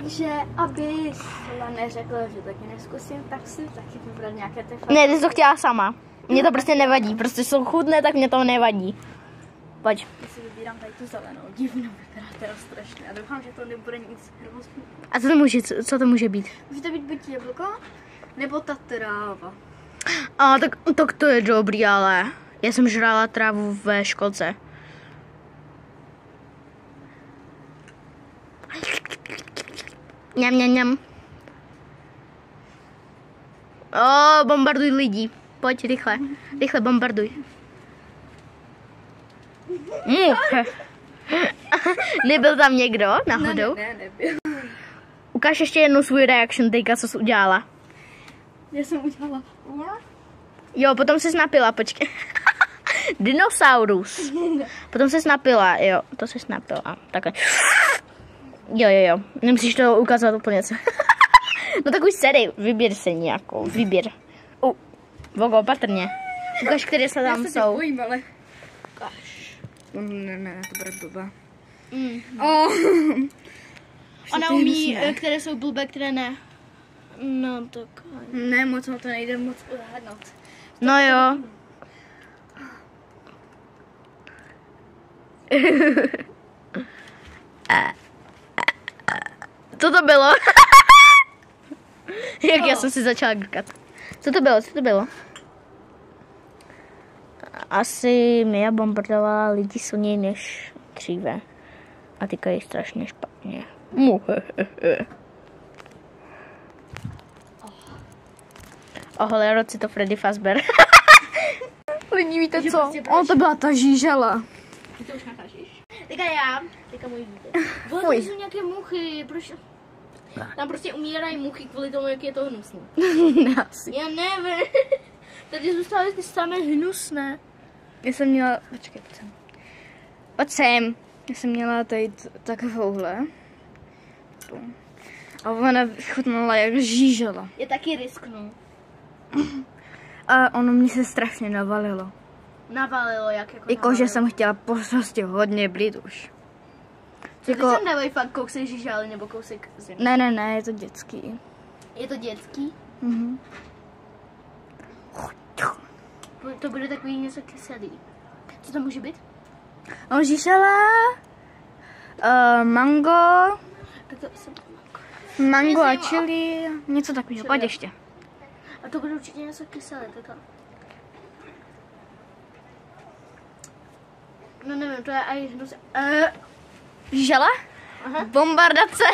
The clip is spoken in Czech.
Takže aby Sola neřekla, že taky neskusím, tak si taky vybrat nějaké ty fakt. Ne, ty jsi to chtěla sama. Mně to prostě nevadí, prostě jsou chutné, tak mě to nevadí. Pojď. Já si vybírám tady tu zelenou, divnou, vypadá teda strašně. A doufám, že to nebude nic hrozného. A co to může být? Může to být buď jablko, nebo ta tráva. A tak to je dobrý, ale já jsem žrala trávu ve školce. Ňam. O, bombarduj lidi. Pojď, rychle. Rychle bombarduj. Nebyl tam někdo náhodou? Ne, nebyl. Ukáž ještě jednou svůj reaction teďka, co jsi udělala. Já jsem udělala. Jo, potom se napila, počkej. Dinosaurus. Potom se napila, jo, to se napila. Takhle. Jo. Nemusíš to ukázat úplně co. No tak už sedej, vyběr se nějakou, vyběr. Vogo, opatrně. Ukáž, které se tam jsou. Já se bojím, ale... Ukáž. Ne, to bude blbá. Ona umí, které jsou blbé, které ne. No tak. Ne, moc na to nejde moc odhadnout. No jo. Co to bylo? Jak já jsem si začala grkat. Co to bylo? Asi Mia bombardovala lidi silněji než dříve. A teďka je strašně špatně. Ohole, roci to Freddy Fazbear. Lidi, víte co? To byla ta žížela. Ty to už nakážeš. Teďka můj víte. Fuj. To jsou nějaké muchy, proč? Tam prostě umírají muchy kvůli tomu, jak je to hnusné. Ne, asi. Já nevím. Tady zůstaly ty samé hnusné. Já jsem měla... Počkej, pojď sem. Já jsem měla tady takovouhle. A ona chutnala jak žížela. Je taky risknu. A ono mě se strašně navalilo. Navalilo, jak jako Jako, že jsem chtěla prostě hodně blít už. Ty sem dávají fakt kousek žížaly nebo kousek země. Ne, je to dětský. Je to dětský? Mhm. To bude takový něco kyselý. Co to může být? Žížela, mango, Tak to jsem... mango a chili, něco takového. Pojď ještě. A to bude určitě něco kyselé, toto. No nevím, to je aj hnus... Žížela? Aha. Bombardace.